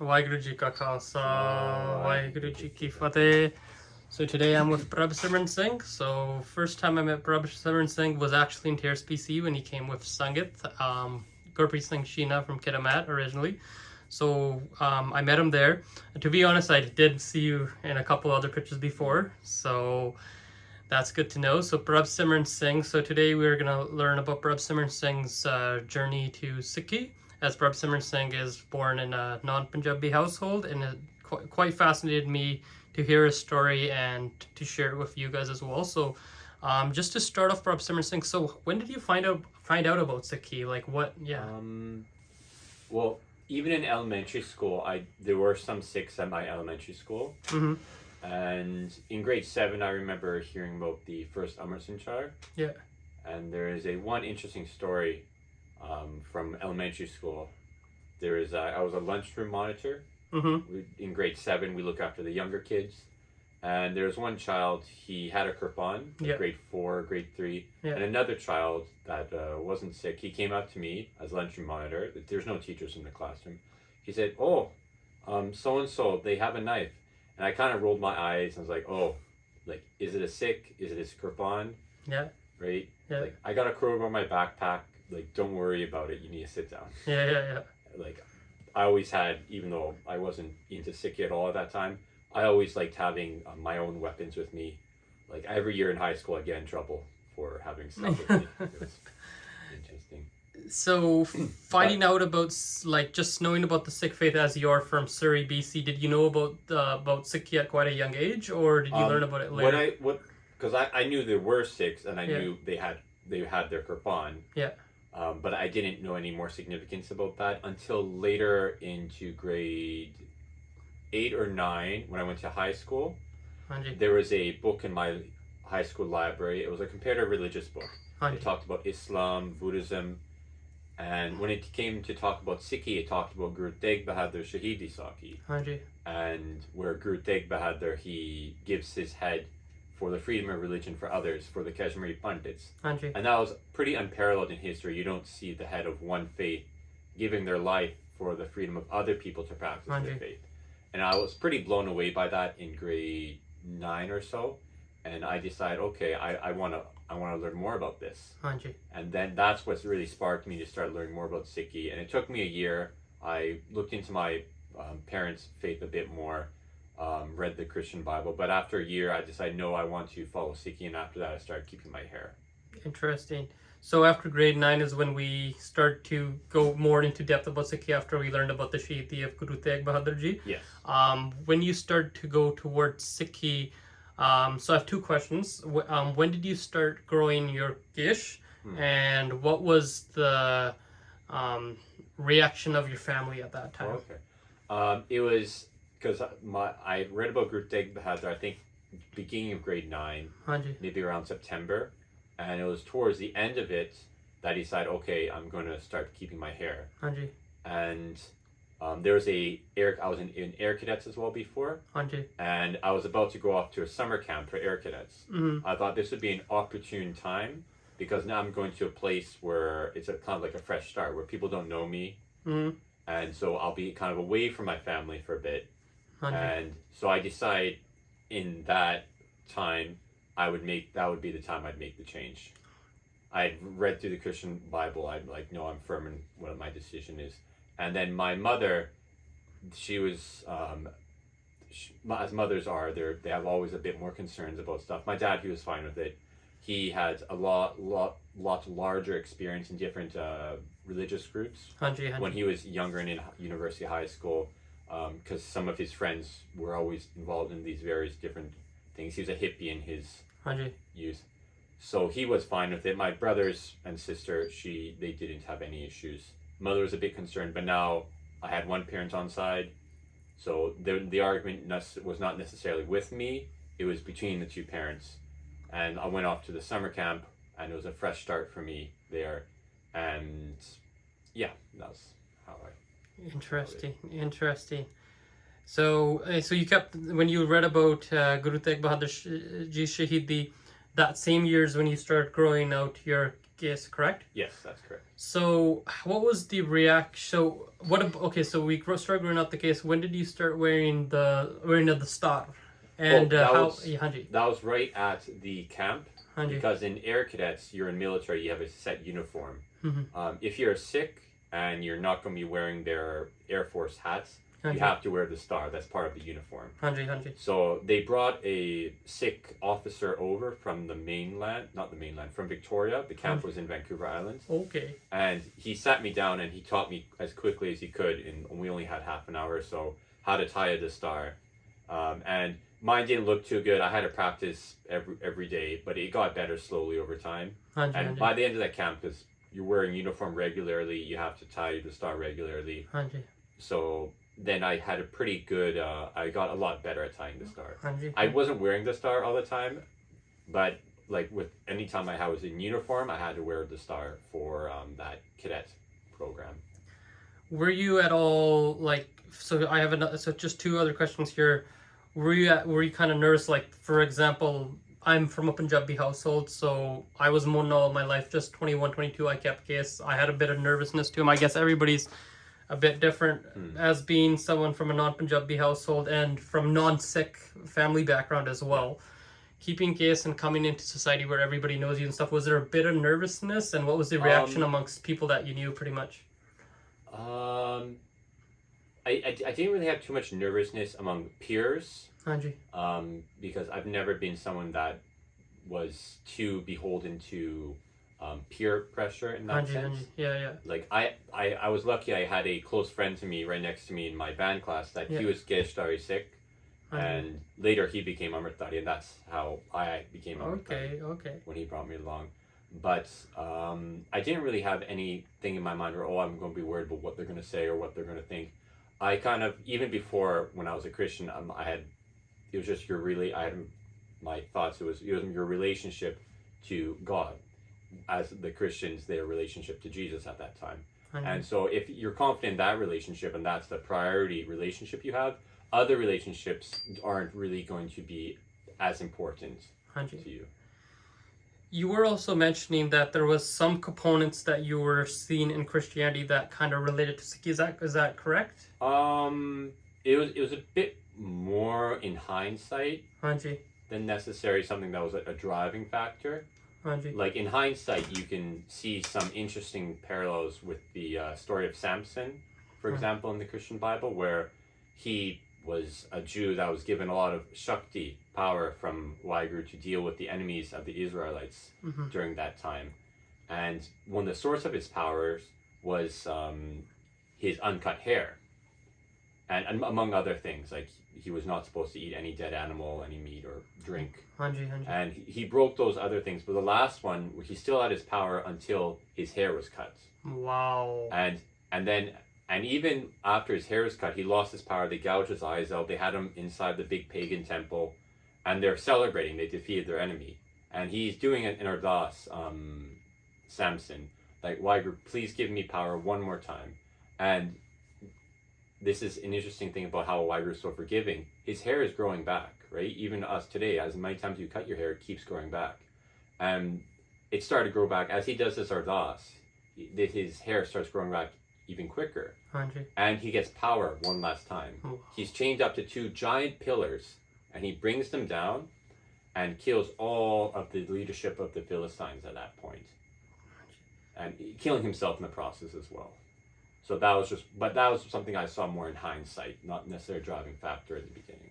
Waheguru Ji Ka Khalsa, Waheguru Ji Ki Fateh. So today I'm with Prabhsimran Singh. So first time I met Prabhsimran Singh was actually in TRSPC when he came with Sangat, Gurpreet Singh Sheena from Kitamat originally. So I met him there. And to be honest, I did see you in a couple other pictures before. So that's good to know. So Prabhsimran Singh. So today we're going to learn about Prabhsimran Singh's journey to Sikhi, as Prabhsimran Singh is born in a non-Punjabi household, and it quite fascinated me to hear his story and to share it with you guys as well. So just to start off, Prabhsimran Singh, so when did you find out about Sikhi? Like what? Yeah. Well, even in elementary school, there were some Sikhs at my elementary school. Mm-hmm. And in grade 7, I remember hearing about the first Amrit Sanchar. Yeah. And there is one interesting story from elementary school. I was a lunchroom monitor. Mm-hmm. In grade 7, we look after the younger kids. And there was one child, he had a kirpan, Yeah. grade 4, grade 3. Yeah. And another child that wasn't Sikh, he came up to me as lunchroom monitor. There's no teachers in the classroom. He said, so-and-so, they have a knife. And I kind of rolled my eyes and was like, is it a Sikh? Is it a kirpan? Yeah. Right? Yeah. Like, I got a crowbar in my backpack. Like, don't worry about it. You need to sit down. Yeah. Like, I always had, even though I wasn't into Sikh at all at that time, I always liked having my own weapons with me. Like, every year in high school, I'd get in trouble for having stuff with me. It was interesting. So finding out about, like, just knowing about the Sikh faith as you're from Surrey, BC, did you know about Sikh at quite a young age, or did you learn about it later? Because I knew there were Sikhs, and I knew they had their kirpan. Yeah. But I didn't know any more significance about that until later into grade 8 or 9 when I went to high school. Hanji. There was a book in my high school library. It was a comparative religious book. Hanji. It talked about Islam, Buddhism, and when it came to talk about Sikhi, it talked about Guru Tegh Bahadur Shahidi Sakhi. Hanji. And where Guru Tegh Bahadur, he gives his head for the freedom of religion for others, for the Kashmiri Pandits. Hanji. And that was pretty unparalleled in history. You don't see the head of one faith giving their life for the freedom of other people to practice their faith. And I was pretty blown away by that in grade 9 or so. And I decided, okay, I want to learn more about this. Hanji. And then that's what's really sparked me to start learning more about Sikhi. And it took me a year. I looked into my parents' faith a bit more, read the Christian Bible. But after a year, I decided, no, I want to follow Sikhi. And after that, I started keeping my hair. Interesting. So after grade 9 is when we start to go more into depth about Sikhi, after we learned about the Shahidi of Guru Tegh Bahadur Ji. Yes. When you start to go towards Sikhi, so I have two questions. When did you start growing your gish, and what was the reaction of your family at that time? Okay. It was because I read about Guru Tegh Bahadur, I think, beginning of grade 9, Hanji. maybe around September. And it was towards the end of it that I decided, okay, I'm going to start keeping my hair. Hanji. And there was I was in air cadets as well before. Hanji. And I was about to go off to a summer camp for air cadets. Mm-hmm. I thought this would be an opportune time because now I'm going to a place where it's kind of like a fresh start, where people don't know me. Mm-hmm. And so I'll be kind of away from my family for a bit. Hanji. And so I decided in that time, that would be the time I'd make the change. I'd read through the Christian Bible. I'm like, no, I'm firm in what my decision is. And then my mother, she was, as mothers are, they have always a bit more concerns about stuff. My dad, he was fine with it. He had a lot larger experience in different religious groups. Hanji. When he was younger and in university, high school, because some of his friends were always involved in these various different things. He was a hippie in his youth, so he was fine with it. My brothers and sister, they didn't have any issues. Mother was a bit concerned, but now I had one parent on side, so the argument was not necessarily with me. It was between the two parents, and I went off to the summer camp, and it was a fresh start for me there, and yeah, that's how I. Interesting. So you kept, when you read about Guru Tegh Bahadur Ji Shahidi, that same year is when you started growing out your case, correct? Yes, that's correct. So what was the reaction? So so we started growing out the case. When did you start wearing the star? And that was right at the camp. Because in Air Cadets, you're in military, you have a set uniform. If you're a Sikh and you're not going to be wearing their Air Force hats, you have to wear the star. That's part of the uniform. So they brought a Sikh officer over from the mainland, not the mainland, from Victoria. The camp was in Vancouver Island. Okay. And he sat me down and he taught me as quickly as he could, and we only had half an hour or so, how to tie the star. And mine didn't look too good. I had to practice every day, but it got better slowly over time. And by the end of that camp, because you're wearing uniform regularly, you have to tie the star regularly. So then I had a pretty good, I got a lot better at tying the star. I wasn't wearing the star all the time, but like with any time I was in uniform, I had to wear the star for that cadet program. Were you at all like, so I have another, so just two other questions here. Were you kind of nervous? Like, for example, I'm from a Punjabi household, so I was Munna all my life, just 21, 22, I kept case. I had a bit of nervousness to him. I guess everybody's a bit different as being someone from a non-Punjabi household and from non-Sikh family background as well. Keeping case and coming into society where everybody knows you and stuff, was there a bit of nervousness, and what was the reaction amongst people that you knew pretty much? I didn't really have too much nervousness among peers. Because I've never been someone that was too beholden to peer pressure in that sense. Like I was lucky I had a close friend to me right next to me in my band class that he was Geshtari Sikh, and later he became Amritdhari, and that's how I became Amritdhari. When he brought me along. But I didn't really have anything in my mind where, I'm going to be worried about what they're going to say or what they're going to think. I kind of, even before when I was a Christian, it was just I had my thoughts, it was your relationship to God. As the Christians, their relationship to Jesus at that time. And so if you're confident in that relationship and that's the priority relationship you have, other relationships aren't really going to be as important to you. You were also mentioning that there was some components that you were seeing in Christianity that kind of related to Sikh. Is that correct? It was a bit more in hindsight than necessarily something that was a driving factor. Like in hindsight, you can see some interesting parallels with the story of Samson, for example, in the Christian Bible, where he was a Jew that was given a lot of Shakti power from Waheguru to deal with the enemies of the Israelites during that time. And one of the source of his powers was his uncut hair. And among other things, like he was not supposed to eat any dead animal, any meat or drink. And he broke those other things. But the last one, he still had his power until his hair was cut. Wow. And even after his hair was cut, he lost his power. They gouged his eyes out. They had him inside the big pagan temple. And they're celebrating. They defeated their enemy. And he's doing it in Ardas, Samson. Like, Waheguru, please give me power one more time. And this is an interesting thing about how Waheguru is so forgiving. His hair is growing back, right? Even us today, as many times you cut your hair, it keeps growing back. And it started to grow back. As he does this Ardas, his hair starts growing back even quicker. And he gets power one last time. He's chained up to two giant pillars, and he brings them down and kills all of the leadership of the Philistines at that point. And killing himself in the process as well. So that was something I saw more in hindsight, not necessarily a driving factor at the beginning.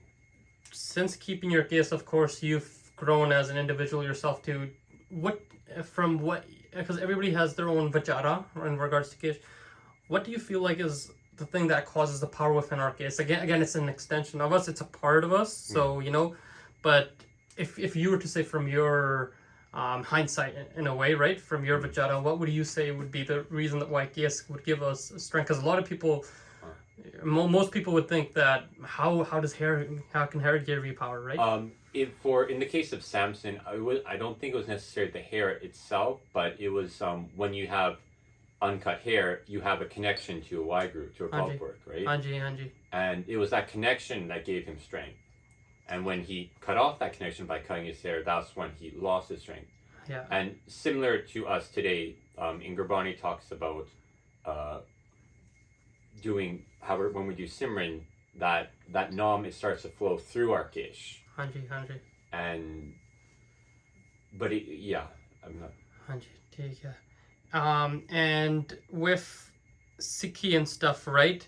Since keeping your case, of course, you've grown as an individual yourself too. Because everybody has their own vichara in regards to case. What do you feel like is the thing that causes the power within our case? Again, it's an extension of us. It's a part of us. So, but if you were to say from your hindsight in a way, right, from your vichara, what would you say would be the reason that why case would give us strength? Because a lot of people, most people would think that how can hair give you power, right? In the case of Samson, I don't think it was necessarily the hair itself, but it was when you have uncut hair, you have a connection to a Waheguru, to a Kalpurk, right? And it was that connection that gave him strength. And when he cut off that connection by cutting his hair, that's when he lost his strength. Yeah. And similar to us today, in Gurbani talks about doing when we do Simran, that Nam, it starts to flow through our Kish. Hanji. And but I'm not. Hanji, ठीक है. And with Sikhi and stuff, right?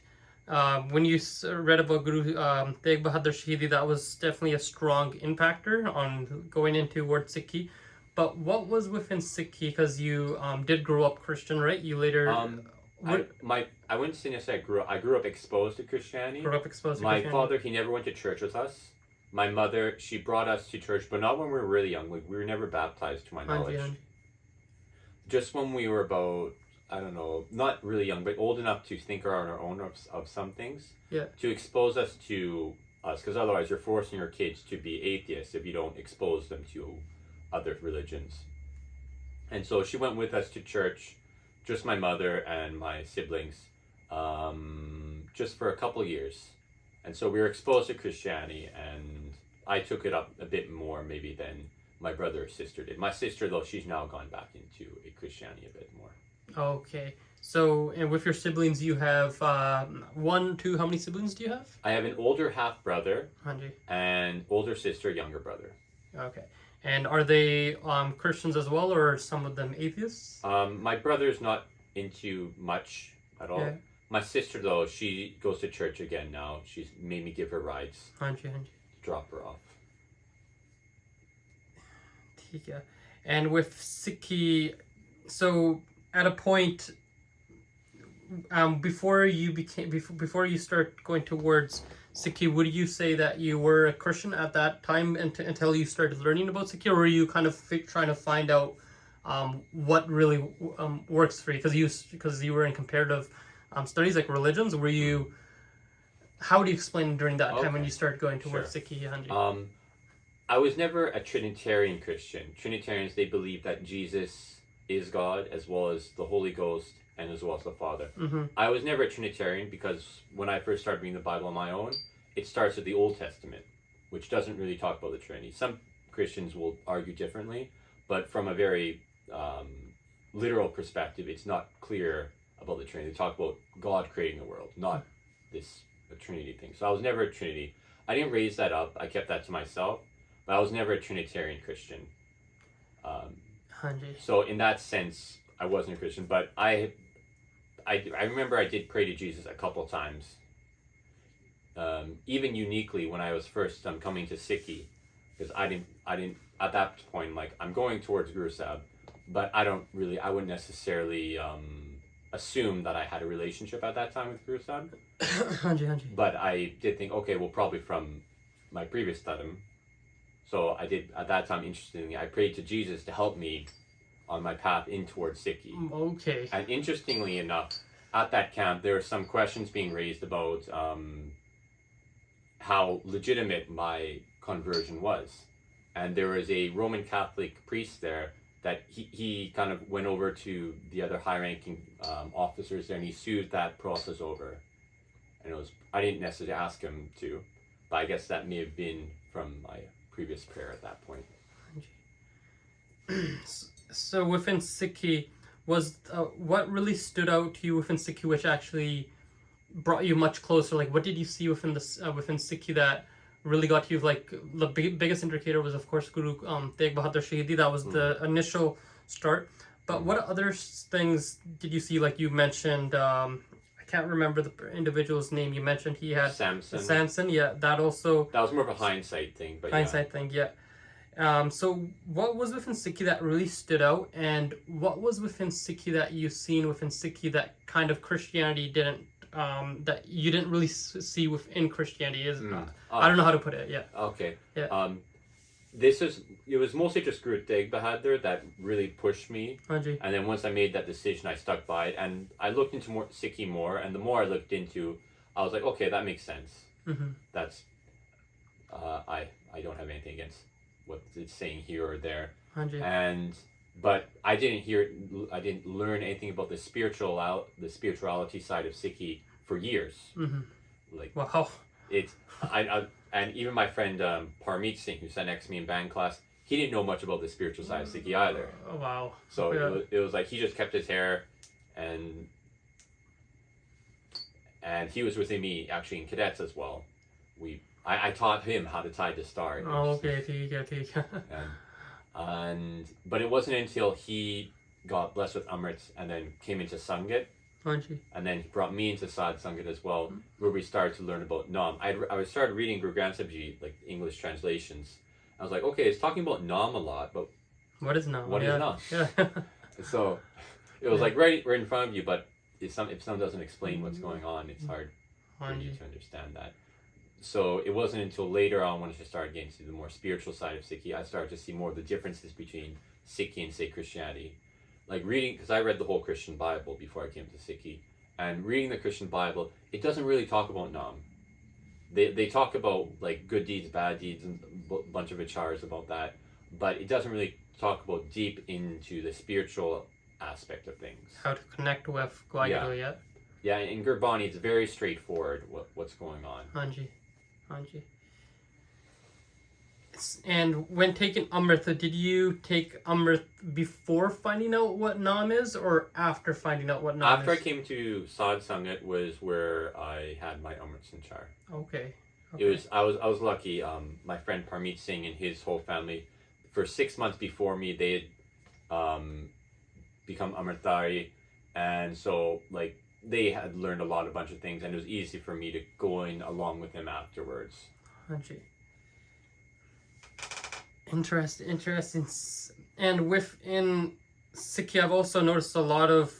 When you read about Guru Tegh Bahadur Shahidi, that was definitely a strong impactor on going into word Sikhi. But what was within Sikhi? Because you did grow up Christian, right? You later I wouldn't say necessarily I grew up exposed to Christianity. My father, he never went to church with us. My mother, she brought us to church, but not when we were really young. Like, we were never baptized, to my knowledge. Just when we were about, I don't know, not really young, but old enough to think on our own of some things. Yeah. To expose us to us, because otherwise you're forcing your kids to be atheists if you don't expose them to other religions. And so she went with us to church, just my mother and my siblings, just for a couple years. And so we were exposed to Christianity, and I took it up a bit more maybe than my brother or sister did. My sister, though, she's now gone back into Christianity a bit more. Okay. So, and with your siblings, you have one, two, how many siblings do you have? I have an older half-brother Hanji. and older sister, younger brother. Okay. And are they Christians as well, or are some of them atheists? My brother's not into much at all. Yeah. My sister, though, she goes to church again now. She's made me give her rides. Hanji. Drop her off. Yeah. And with Sikhi, so at a point, before you start going towards Sikhi, would you say that you were a Christian at that time until you started learning about Sikhi, or were you kind of trying to find out what really works for you? Because you were in comparative studies like religions. Were you? How do you explain during that time when you started going towards Sikhi? I was never a Trinitarian Christian. Trinitarians, they believe that Jesus is God as well as the Holy Ghost and as well as the Father. Mm-hmm. I was never a Trinitarian because when I first started reading the Bible on my own, it starts with the Old Testament, which doesn't really talk about the Trinity. Some Christians will argue differently, but from a very literal perspective, it's not clear about the Trinity. They talk about God creating the world, not this Trinity thing. So I was never a Trinity. I didn't raise that up. I kept that to myself. But I was never a Trinitarian Christian. So in that sense, I wasn't a Christian. But I remember I did pray to Jesus a couple times. Even uniquely when I was first coming to Sikhi, because I didn't at that point, like, I'm going towards Guru Sahib, but I wouldn't necessarily assume that I had a relationship at that time with Guru Sahib. But I did think, okay, well, probably from my previous dharam. So I did, at that time, interestingly, I prayed to Jesus to help me on my path in towards Sikhi. Okay. And interestingly enough, at that camp, there were some questions being raised about how legitimate my conversion was. And there was a Roman Catholic priest there that he kind of went over to the other high-ranking officers there, and he sued that process over. And I didn't necessarily ask him to, but I guess that may have been from my previous prayer at that point. So within Sikhi, was what really stood out to you within Sikhi, which actually brought you much closer? Like, what did you see within Sikhi that really got you? Like, the biggest indicator was, of course, Guru Tegh Bahadur Shahidi. That was the initial start. But what other things did you see? Like, you mentioned, I can't remember the individual's name. You mentioned he had Samson. Yeah, that also. That was more of a hindsight thing, but yeah. So what was within Sikhi that really stood out, and what was within Sikhi that you've seen within Sikhi that kind of Christianity didn't, that you didn't really see within Christianity? I don't know how to put it. Yeah. Okay. Yeah. It was mostly just Guru Tegh Bahadur that really pushed me. Hanji. And then once I made that decision, I stuck by it, and I looked into Sikhi more, and the more I looked into, I was like, okay, that makes sense. Mm-hmm. That's, I don't have anything against what it's saying here or there. Hanji. But I didn't learn anything about the spirituality side of Sikhi for years. Mm-hmm. Like, wow. and even my friend Prabhsimran Singhs, who sat next to me in band class, he didn't know much about the spiritual side of Sikhi either. Oh, wow. So it was like he just kept his hair, and he was with me actually in cadets as well. I taught him how to tie the star. Oh, okay. But it wasn't until he got blessed with Amrit and then came into Sangat, and then he brought me into Sad Sangat as well, where we started to learn about Nam. I started reading Guru Granth Sahib Ji, like English translations. I was like, okay, it's talking about Nam a lot, but what is Nam? What is Nam? Yeah. So it was like right in front of you, but if someone doesn't explain what's going on, it's hard for you to understand that. So it wasn't until later on when I started getting to the more spiritual side of Sikhi, I started to see more of the differences between Sikhi and, say, Christianity. Like reading, because I read the whole Christian Bible before I came to Sikhi, and reading the Christian Bible, it doesn't really talk about Nam. They talk about like good deeds, bad deeds, and a bunch of vichars about that, but it doesn't really talk about deep into the spiritual aspect of things. How to connect with Gwagadu, yeah. Yeah, in Gurbani, it's very straightforward what's going on. Hanji. And when taking Amrit, did you take Amrit before finding out what Nam is, or after finding out what Nam is? After I came to Sad Sangat was where I had my Amrit Sanchar. Okay. I was lucky. My friend Prabhsimran Singhs and his whole family, for 6 months before me, they had become Amritdhari, and so like they had learned a bunch of things, and it was easy for me to go in along with them afterwards. Hanji. Interesting. And within Sikhi, I've also noticed a lot of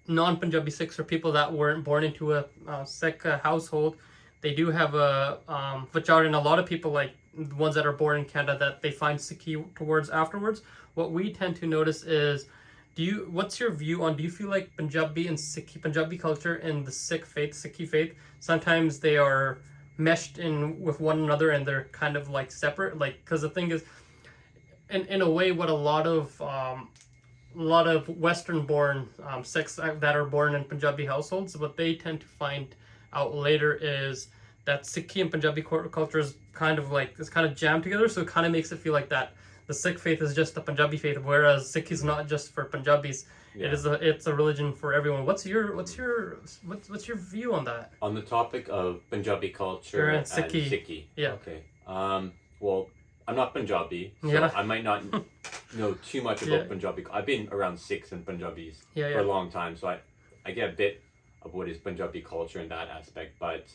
non-Punjabi Sikhs, or people that weren't born into a Sikh household. They do have a vichar, and a lot of people, like the ones that are born in Canada, that they find Sikhi towards afterwards. What we tend to notice is, what's your view on, do you feel like Punjabi and Sikhi, Punjabi culture and the Sikhi faith, sometimes they are meshed in with one another and they're kind of like separate? Like, because the thing is, in a way, what a lot of Western born Sikhs that are born in Punjabi households, what they tend to find out later is that Sikhi and Punjabi culture is kind of jammed together, so it kind of makes it feel like that the Sikh faith is just the Punjabi faith, whereas Sikh is not just for Punjabis. Yeah. It's a religion for everyone. What's your view on that? On the topic of Punjabi culture and Sikhi. Yeah. Okay. Well, I'm not Punjabi, so I might not know too much about Punjabi. I've been around Sikhs and Punjabis for a long time, so I get a bit of what is Punjabi culture in that aspect. But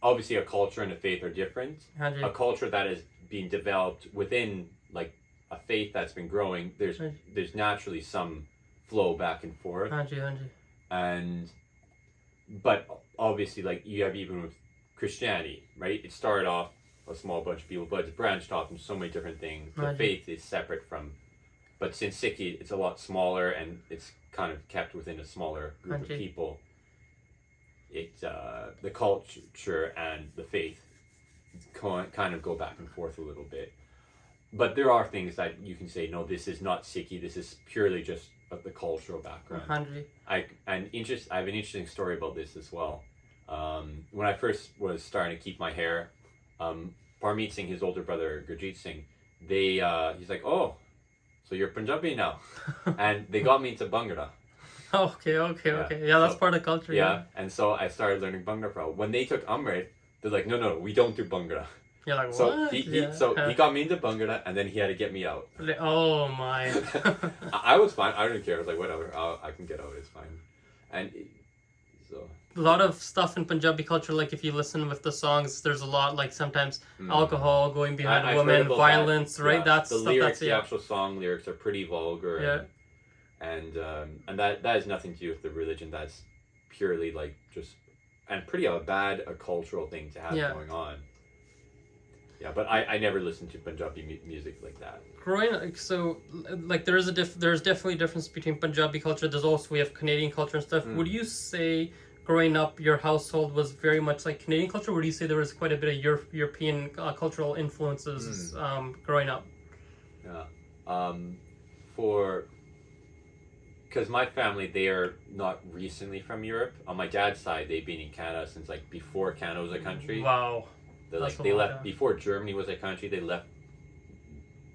obviously, a culture and a faith are different. A culture that is being developed within like a faith that's been growing, there's naturally some flow back and forth. But obviously, like you have even with Christianity, right? It started off a small bunch of people, but it's branched off into so many different things. The faith is separate from, but since Sikhi, it's a lot smaller and it's kind of kept within a smaller group of people. The culture and the faith kind of go back and forth a little bit. But there are things that you can say, no, this is not Sikhi, this is purely just of the cultural background. I have an interesting story about this as well. When I first was starting to keep my hair, Prabhsimran Singhs, his older brother Gurjeet Singh, he's like, oh, so you're Punjabi now. And they got me into Bhangra. Okay. Yeah, that's part of the culture. Yeah, and so I started learning Bhangra. When they took Amrit, they're like, no, we don't do Bhangra. You're like, so what? He got me into Bhangra, and then he had to get me out. Oh my! I was fine. I didn't care. I was like, whatever. I can get out. It's fine. And so a lot of stuff in Punjabi culture, like if you listen with the songs, there's a lot like sometimes alcohol going behind women, violence, that. right? Yeah. That's the lyrics. The actual song lyrics are pretty vulgar. And that has nothing to do with the religion. That's purely like just and pretty bad cultural thing to have going on. Yeah, but I never listened to Punjabi music like that. Growing up, so like there's definitely a difference between Punjabi culture. We have Canadian culture and stuff. Would you say growing up your household was very much like Canadian culture, or would you say there was quite a bit of European cultural influences growing up? Yeah, for because my family, they are not recently from Europe. On my dad's side, they've been in Canada since like before Canada was a country. Wow. They left before Germany was a country. They left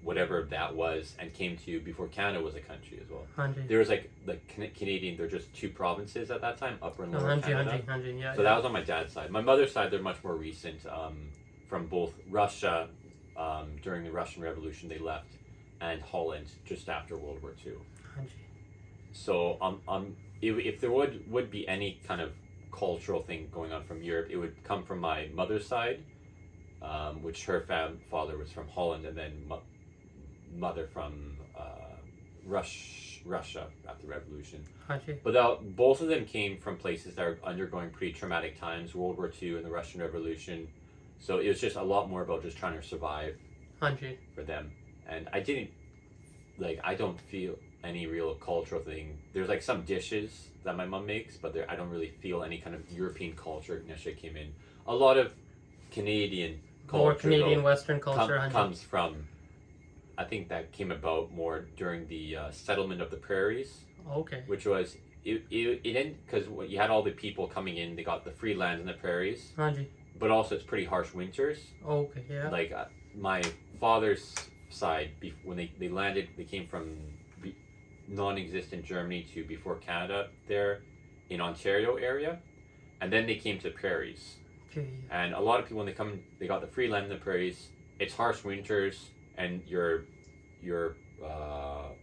whatever that was and came to before Canada was a country as well. There was like the Canadian. They're just two provinces at that time, Upper and Lower Canada. So that was on my dad's side. My mother's side, they're much more recent. From both Russia during the Russian Revolution, they left, and Holland just after World War II. So if there would be any kind of cultural thing going on from Europe, it would come from my mother's side, which her father was from Holland, and then mother from Russia after the Revolution. But both of them came from places that are undergoing pretty traumatic times, World War II and the Russian Revolution. So it was just a lot more about just trying to survive for them. And I don't feel any real cultural thing. There's like some dishes that my mom makes, but I don't really feel any kind of European culture necessarily came in. A lot of Canadian culture, more Canadian Western culture comes from, I think that came about more during the settlement of the prairies. Okay. Which was, it ended because you had all the people coming in, they got the free land in the prairies. But also it's pretty harsh winters. Okay, yeah. Like my father's side, when they landed, they came from non-existent Germany to before Canada there in Ontario area, and then they came to prairies. Okay. And a lot of people, when they come, they got the free land in the prairies. It's harsh winters, and you're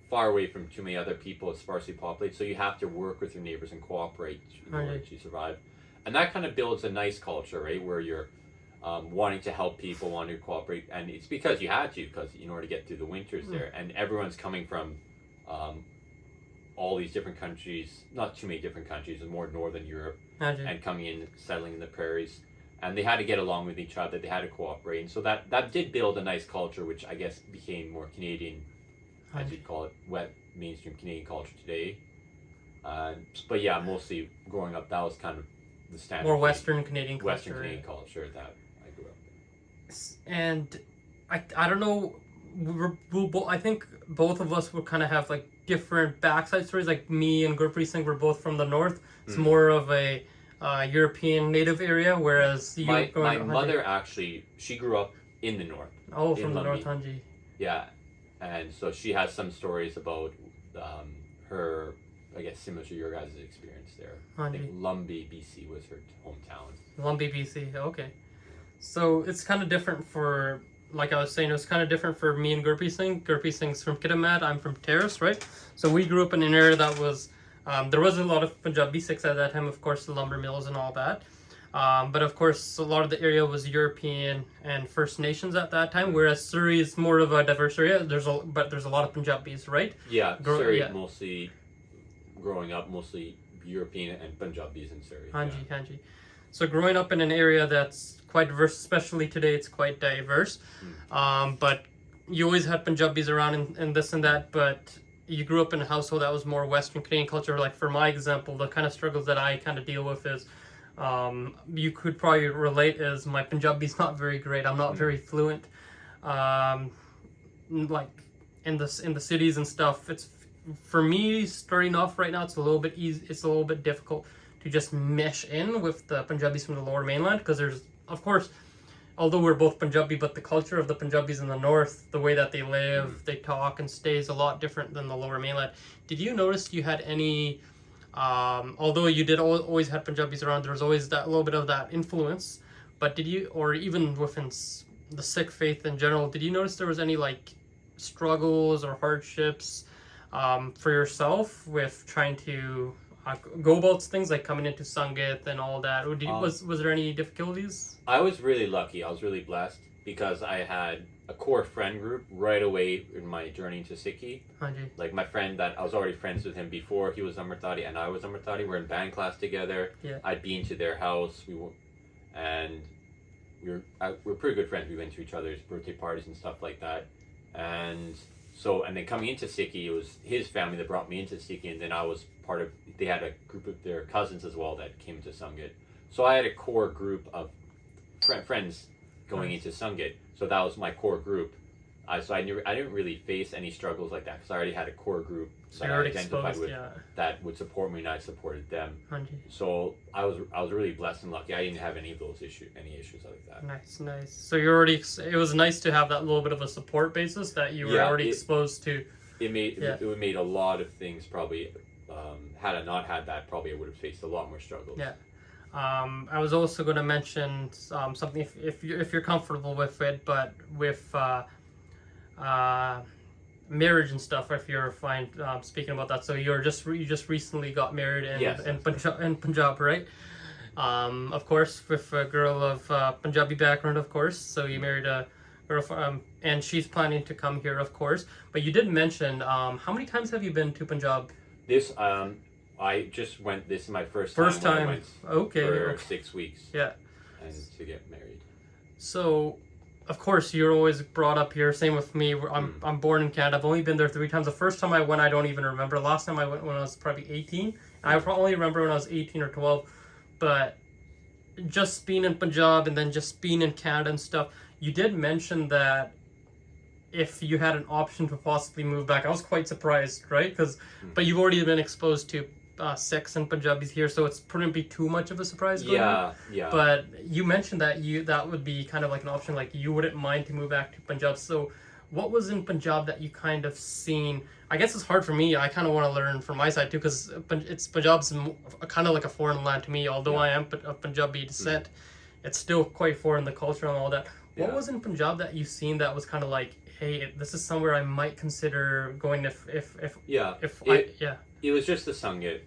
far away from too many other people. It's sparsely populated, so you have to work with your neighbors and cooperate in order to survive. And that kind of builds a nice culture, right, where you're wanting to help people, wanting to cooperate, and it's because you had to, because in order to get through the winters there, and everyone's coming from all these different countries, not too many different countries, more Northern Europe, and coming in, settling in the prairies, and they had to get along with each other, they had to cooperate, and so that did build a nice culture, which I guess became more Canadian, as you'd call it, wet mainstream Canadian culture today. But yeah, mostly growing up, that was kind of the standard. More Western Canadian culture. Western Canadian culture that I grew up in. And I don't know, I think both of us would kind of have like different backside stories. Like me and Gurpreet Singh were both from the north. It's more of a European native area, whereas you my mother actually, she grew up in the north. Oh, from the north, Hanji. Yeah, and so she has some stories about her, I guess, similar to your guys' experience there. I think Lumbee, BC was her hometown. Lumbee, BC, okay. So it's kind of different for, like I was saying, it was kind of different for me and Gurpreet Singh. Gurpreet Singh's from Kitimat, I'm from Terrace, right? So we grew up in an area that was, there was a lot of Punjabi Sikhs at that time, of course, the lumber mills and all that. But of course, a lot of the area was European and First Nations at that time, whereas Surrey is more of a diverse area. But there's a lot of Punjabis, right? Yeah, Surrey mostly, growing up, mostly European and Punjabis in Surrey. Hanji. So growing up in an area that's quite diverse, especially today, it's quite diverse. But you always had Punjabis around and this and that, but you grew up in a household that was more Western Canadian culture. Like for my example, the kind of struggles that I kind of deal with is, you could probably relate, is my Punjabi is not very great. I'm not very fluent. Like in the cities and stuff, it's, for me, starting off right now, it's a little bit easy. It's a little bit difficult to just mesh in with the Punjabis from the lower mainland, because there's, of course, although we're both Punjabi, but the culture of the Punjabis in the north, the way that they live, they talk and stay is a lot different than the lower mainland. Did you notice you had any, although you did always had Punjabis around, there was always that little bit of that influence, but did you, or even within the Sikh faith in general, did you notice there was any like struggles or hardships for yourself with trying to go about things like coming into Sangat and all that? Or was there any difficulties? I was really lucky. I was really blessed because I had a core friend group right away in my journey into Sikhi. Like my friend that I was already friends with him before he was Amritari and I was Amritari. We're in band class together. Yeah. I'd been to their house. We were pretty good friends. We went to each other's birthday parties and stuff like that. And then coming into Sikhi, it was his family that brought me into Sikhi, and then I was part of, they had a group of their cousins as well that came to Sangat. So I had a core group of friends going into Sangat. So that was my core group. I didn't really face any struggles like that because I already had a core group So that you're I already identified exposed, with yeah. that would support me, and I supported them. Hanji. So I was really blessed and lucky. I didn't have any of those issues like that. Nice. So you're already. It was nice to have that little bit of a support basis that you were already exposed to. It made a lot of things probably. Had I not had that, probably I would have faced a lot more struggles. Yeah. I was also going to mention something if you're comfortable with it, but with marriage and stuff, if you're fine speaking about that. So you just recently got married in Punjab, right? Of course, with a girl of Punjabi background, of course. So you married a girl, and she's planning to come here, of course. But you did mention how many times have you been to Punjab? I just went. This is my first time. I went for 6 weeks. Yeah. And to get married. So, of course, you're always brought up here. Same with me. I'm born in Canada. I've only been there 3 times. The first time I went, I don't even remember. Last time I went when I was probably 18. I probably remember when I was 18 or 12. But just being in Punjab and then just being in Canada and stuff, you did mention that if you had an option to possibly move back, I was quite surprised, right? But you've already been exposed to Sikhs and Punjabis here, so it wouldn't be too much of a surprise. Yeah. But you mentioned that that would be kind of like an option, like you wouldn't mind to move back to Punjab. So, what was in Punjab that you kind of seen? I guess it's hard for me. I kind of want to learn from my side too, because Punjab's kind of like a foreign land to me. Although I am of Punjabi descent, it's still quite foreign, the culture and all that. What was in Punjab that you've seen that was kind of like, hey, this is somewhere I might consider going if It was just the Sangit,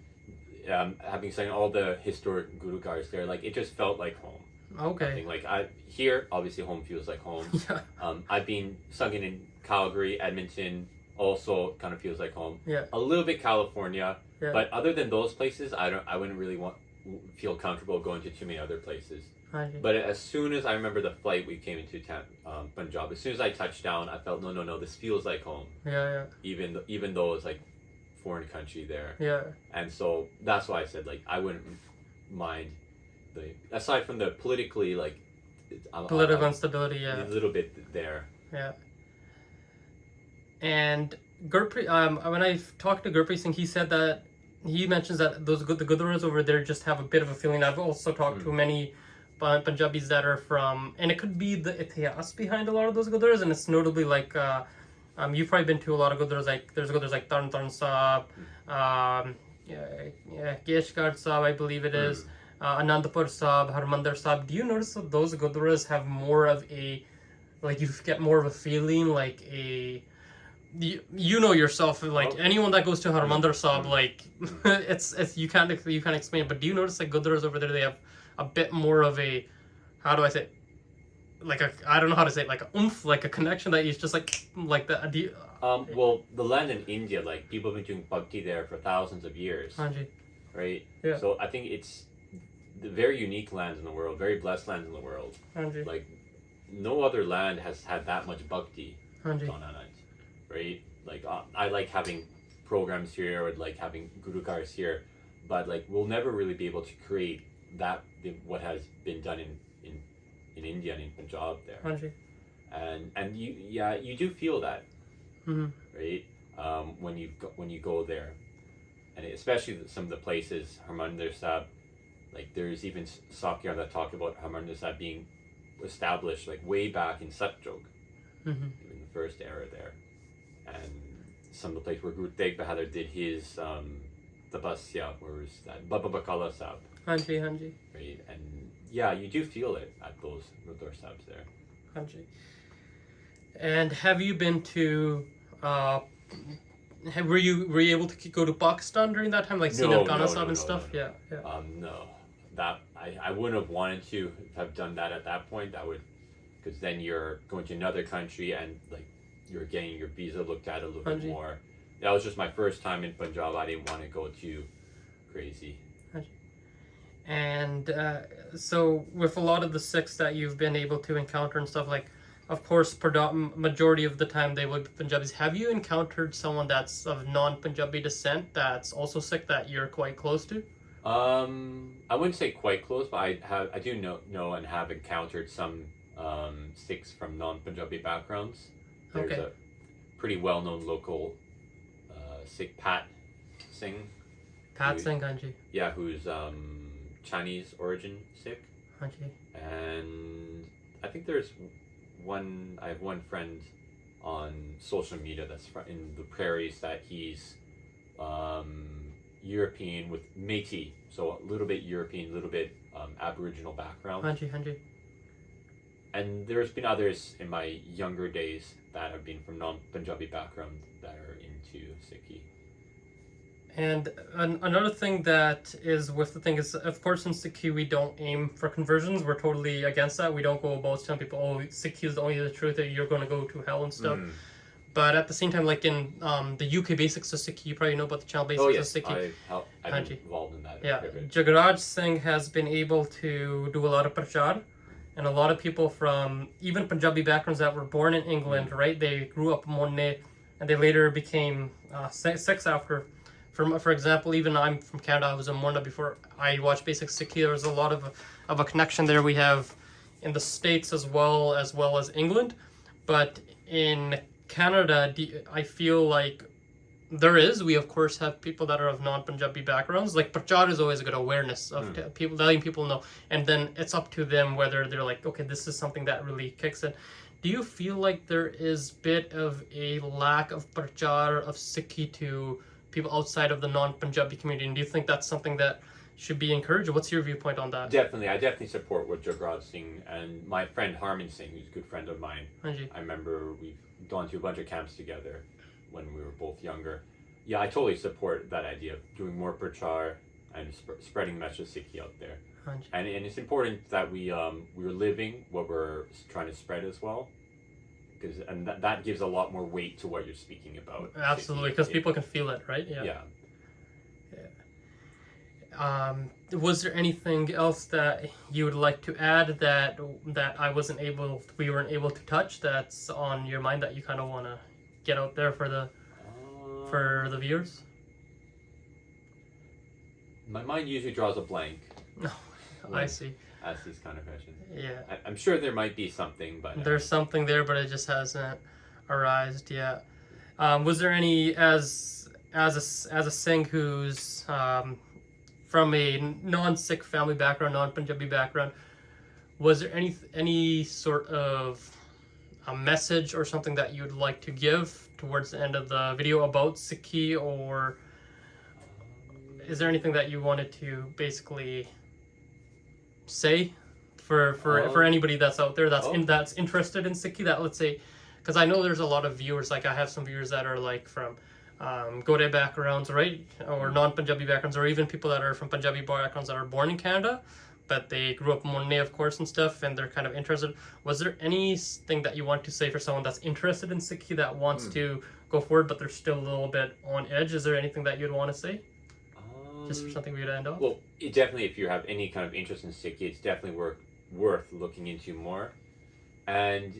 having sung all the historic Gurudwaras there. Like, it just felt like home. Okay. Like here, obviously home feels like home. Yeah. I've been singing in Calgary, Edmonton, also kind of feels like home. Yeah. A little bit California, yeah. But other than those places, I wouldn't really feel comfortable going to too many other places. But as soon as I remember the flight we came into Punjab, as soon as I touched down, I felt no, this feels like home. Yeah. Even though it's like foreign country there. Yeah. And so that's why I said like I wouldn't mind aside from the politically like political instability. Yeah. A little bit there. Yeah. And Gurpreet, when I talked to Gurpreet Singh, he mentions that the Gurdwaras over there just have a bit of a feeling. I've also talked to many Punjabis that are from, and it could be the itihas behind a lot of those Gurdwaras, and it's notably like you've probably been to a lot of Gurdwaras, like there's Gurdwaras like Tarn Taran Sahib, Keshgad Sahib, I believe it is, Anandpur Sahib, Harmandir Sahib. Do you notice that those Gurdwaras have more of a, like you get more of a feeling like a, you know yourself, like anyone that goes to Harmandir Sahib, like it's you can't explain it, but do you notice like Gurdwaras over there, they have a bit more of a, how do I say it? Like I don't know how to say it, like a oomph, like a connection that is just like the well, the land in India, like people have been doing bhakti there for thousands of years. Hanji. Right? Yeah. So I think it's the very unique lands in the world, very blessed lands in the world. Hanji. Like no other land has had that much bhakti Hanji. on it. Right? Like I like having programs here or like having Gurudwaras here, but like we'll never really be able to create that what has been done in India and in Punjab there. Hanji. And you do feel that, right? When you go there, and especially some of the places, Harmandir Sahib, like there's even Sakyar that talk about Harmandir Sahib being established like way back in Satjog, in the first era there, and some of the places where Guru Tegh Bahadur did his tapasya, where was that? Baba Bakala Sahib. Hanji. Right, and yeah, you do feel it at those Gurdwara Sahibs there. Hanji. And have you been to? Were you able to go to Pakistan during that time, like seeing Afghanistan Sahib and stuff? No. Yeah. No, that I wouldn't have wanted to have done that at that point. That would, because then you're going to another country and like you're getting your visa looked at a little bit more. That was just my first time in Punjab. I didn't want to go too crazy. And so with a lot of the Sikhs that you've been able to encounter and stuff, like, of course, majority of the time they would be Punjabis. Have you encountered someone that's of non-Punjabi descent that's also Sikh that you're quite close to? I wouldn't say quite close, but I do know and have encountered some Sikhs from non-Punjabi backgrounds. There's Okay. a pretty well-known local Sikh Singh, Pat Singh, ਹਾਂਜੀ yeah, who's Chinese origin Sikh, ਹਾਂਜੀ and I think I have one friend on social media that's in the prairies that he's European with Métis, so a little bit European, a little bit Aboriginal background. ਹਾਂਜੀ ਹਾਂਜੀ And there's been others in my younger days that have been from non-Punjabi background that are into Sikhi. And another thing that is with the thing is, of course, in Sikhi we don't aim for conversions. We're totally against that. We don't go about telling people, "Oh, Sikhi is only the truth. That you're going to go to hell and stuff." But at the same time, like in the UK Basics of Sikhi, you probably know about the channel Basics of Sikhi. I've been involved in that. Yeah, Jagraj Singh has been able to do a lot of prachar, and a lot of people from even Punjabi backgrounds that were born in England, right? They grew up Monne, and they later became Sikhs after. For example, even I'm from Canada. I was a Morna before I watched Basic Sikhi. There was a lot of a connection there. We have in the States as well as England, but in Canada, I feel like we of course have people that are of non-Punjabi backgrounds. Like prachar is always a good awareness of people, letting people know, and then it's up to them whether they're like, okay, this is something that really kicks in. Do you feel like there is bit of a lack of prachar of Sikhi to people outside of the non-Punjabi community, and do you think that's something that should be encouraged? What's your viewpoint on that? Definitely, I definitely support what Jagraj Singh and my friend Harman Singh, who's a good friend of mine. Hanji. I remember we've gone to a bunch of camps together when we were both younger. Yeah, I totally support that idea of doing more prachar and spreading the message of Sikhi out there. Hanji. And it's important that we're living what we're trying to spread as well. And that gives a lot more weight to what you're speaking about. Absolutely, because people can feel it, right? Yeah. Was there anything else that you would like to add that we weren't able to touch, that's on your mind that you kind of want to get out there for the viewers? My mind usually draws a blank. No, I see. Ask these kind of questions. Yeah. I'm sure there might be something, but there's something there, but it just hasn't arisen yet. Was there any as a Singh who's from a non-Sikh family background, non-Punjabi background, was there any sort of a message or something that you'd like to give towards the end of the video about Sikhi, or is there anything that you wanted to basically say for anybody that's out there that's interested in Sikhi, that, let's say, because I know there's a lot of viewers, like I have some viewers that are like from Gode backgrounds, right, or non-Punjabi backgrounds, or even people that are from Punjabi backgrounds that are born in Canada, but they grew up in Monne, of course, and stuff, and they're kind of interested. Was there anything that you want to say for someone that's interested in Sikhi that wants to go forward, but they're still a little bit on edge? Is there anything that you'd want to say? Just for something we'd end off? Well, definitely, if you have any kind of interest in Sikhi, it's definitely worth looking into more. And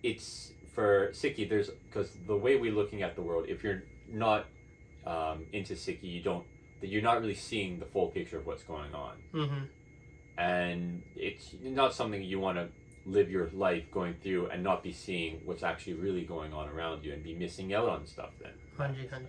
it's for Sikhi, because the way we're looking at the world, if you're not into Sikhi, you're not really seeing the full picture of what's going on. Mm-hmm. And it's not something you want to live your life going through and not be seeing what's actually really going on around you and be missing out on stuff then. Hanji.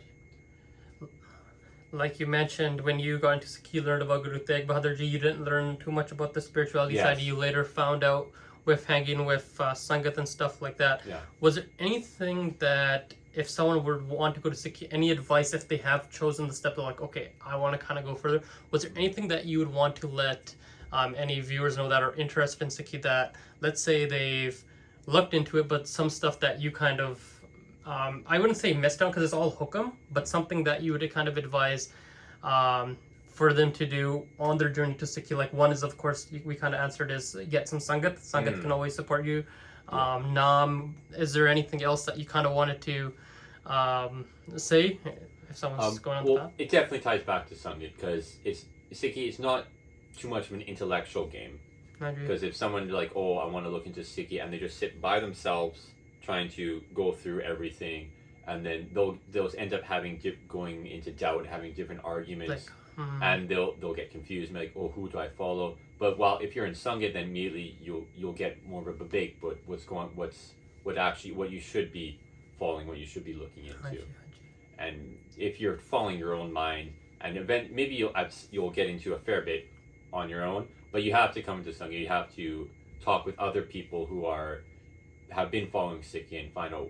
Like you mentioned, when you got into Sikh, you learned about Guru Tegh Bahadur Ji. You didn't learn too much about the spirituality side. You later found out with hanging with Sangat and stuff like that. Yeah. Was there anything that, if someone would want to go to Sikh, any advice if they have chosen the step, they're like, okay, I want to kind of go further. Was there anything that you would want to let any viewers know that are interested in Sikh, that, let's say they've looked into it, but some stuff that you kind of, I wouldn't say missed out because it's all hukam, but something that you would kind of advise for them to do on their journey to Sikhi? Like, one is, of course, we kind of answered, is get some Sangat. Sangat can always support you. Naam, is there anything else that you kind of wanted to say if someone's going on the path? It definitely ties back to Sangat, because Sikhi is not too much of an intellectual game. Because if someone like, oh, I want to look into Sikhi, and they just sit by themselves trying to go through everything, and then they'll end up going into doubt, having different arguments, and they'll get confused, and be like, oh, who do I follow? But if you're in Sangat, then immediately you'll get more of a debate. But what you should be following, what you should be looking into. And if you're following your own mind, and maybe you'll get into a fair bit on your own, but you have to come to Sangha. You have to talk with other people who have been following Sikhi and find out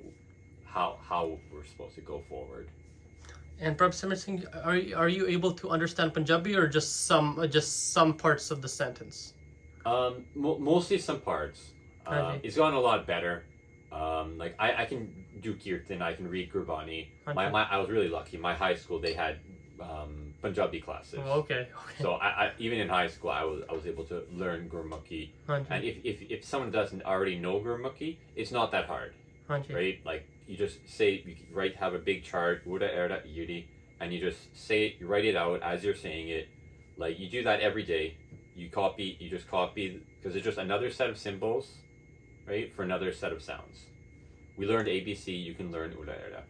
how we're supposed to go forward. And Prabhsimran Singh, are you able to understand Punjabi or just some parts of the sentence? Mostly some parts. It's gotten a lot better. Like I can do kirtan, I can read Gurbani. I was really lucky. My high school, they had Punjabi classes. Oh, okay. So I even in high school I was able to learn Gurmukhi. And if someone doesn't already know Gurmukhi, it's not that hard. Right? Like you just say, have a big chart, Uda Erda Yudi, and you just say it, you write it out as you're saying it. Like you do that every day. You just copy, because it's just another set of symbols, right, for another set of sounds. We learned ABC, you can learn Uda Erda.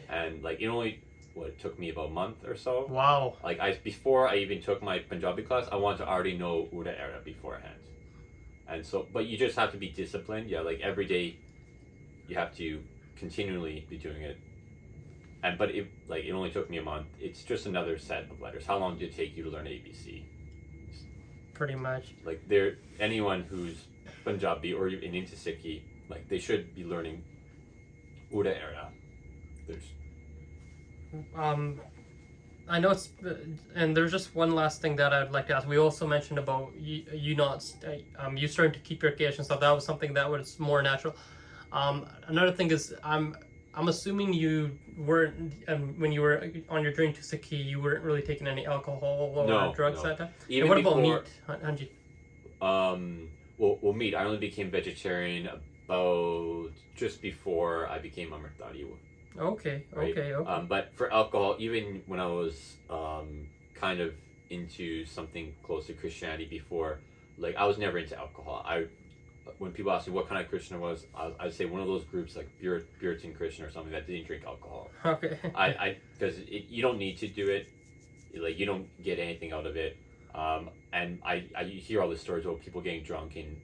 And like it took me about a month or so. Wow. Like before I even took my Punjabi class, I wanted to already know Uda Erda beforehand. And so, but you just have to be disciplined. Yeah, like every day you have to continually be doing it. But it only took me a month. It's just another set of letters. How long did it take you to learn ABC? Pretty much. Like anyone who's Punjabi or even into Sikhi, like they should be learning Uda Erda. I know it's, and there's just one last thing that I'd like to ask. We also mentioned about you starting to keep your cash and stuff. That was something that was more natural. Another thing is I'm assuming you weren't, when you were on your journey to Sikhi, you weren't really taking any alcohol or drugs that time. Even and what before, about meat, Hanji? Well, meat. I only became vegetarian about just before I became Amritdhari. Okay. Right? Okay. But for alcohol, even when I was kind of into something close to Christianity before, like I was never into alcohol. When people ask me what kind of Christian I was, I'd say one of those groups like Puritan Christian or something that didn't drink alcohol. Okay. Because you don't need to do it, like you don't get anything out of it. And I hear all the stories about people getting drunk and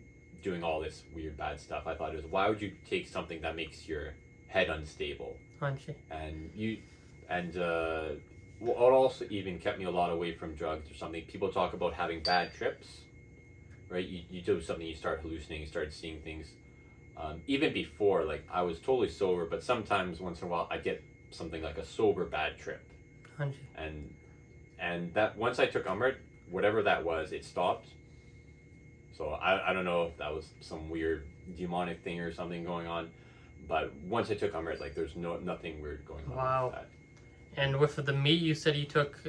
doing all this weird bad stuff. I thought it was, why would you take something that makes your head unstable? And what also even kept me a lot away from drugs or something. People talk about having bad trips, right? You do something, you start hallucinating, you start seeing things. Even before, like I was totally sober, but sometimes once in a while I get something like a sober bad trip. And that once I took Amrit, whatever that was, it stopped. So I don't know if that was some weird demonic thing or something going on. But once I took Amrit, like there's nothing weird going on with that. And with the meat, you said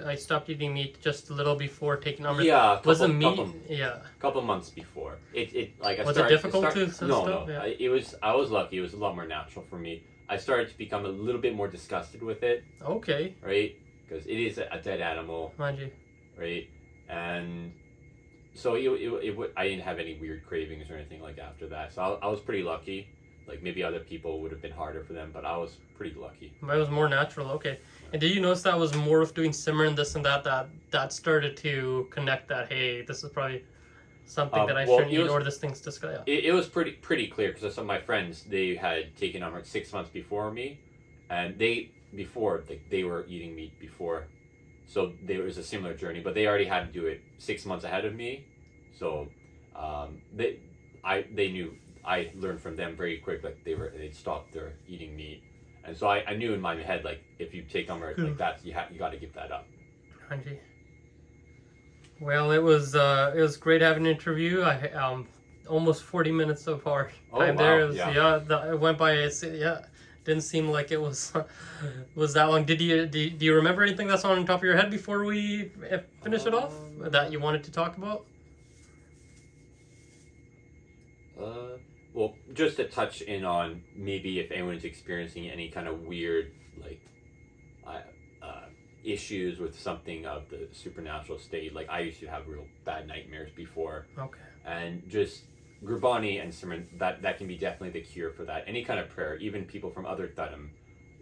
I stopped eating meat just a little before taking Amrit. Yeah, couple months before. Was it difficult to stop? No. Yeah. I was lucky. It was a lot more natural for me. I started to become a little bit more disgusted with it. Okay. Right, because it is a dead animal. Right, and so I didn't have any weird cravings or anything like after that. So I was pretty lucky. Like maybe other people would have been harder for them, but I was pretty lucky. It was more natural, okay. And did you notice that was more of doing Simran, this and that started to connect that, hey, this is probably something that I shouldn't eat, or this thing's disgusting? It was pretty clear, because some of my friends, they had taken Amrit 6 months before me, and they were eating meat before, so it was a similar journey, but they already had to do it 6 months ahead of me, so they knew. I learned from them very quick, like they'd stopped their eating meat, and so I knew in my head, like if you take Amrit like that, you got to give that up. Hanji. Well, it was great having an interview. I almost 40 minutes of our time there. It went by. Didn't seem like it was that long. Do you remember anything that's on the top of your head before we finish it off that you wanted to talk about? Well, just to touch in on maybe if anyone's experiencing any kind of weird issues with something of the supernatural state. Like I used to have real bad nightmares before. Okay. And just Gurbani and Simran, that can be definitely the cure for that. Any kind of prayer, even people from other dharam,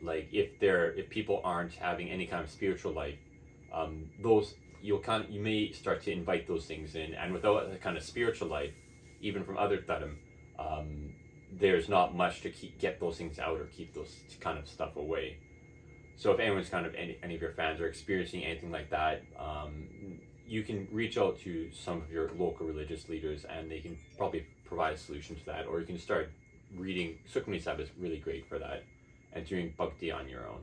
like if people aren't having any kind of spiritual life, you may start to invite those things in, and without a kind of spiritual life, even from other dharam, there's not much to get those things out or keep those kind of stuff away. So if anyone's kind of any of your fans are experiencing anything like that, you can reach out to some of your local religious leaders and they can probably provide a solution to that. Or you can start reading. Sukhmani Sahib is really great for that, and doing bhakti on your own.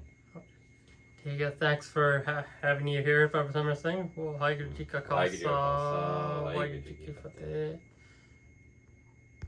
ठीक है, thanks for having you here, Prabhsimran Singh. Waheguru Ji Ka Khalsa, Waheguru Ji Ki Fateh.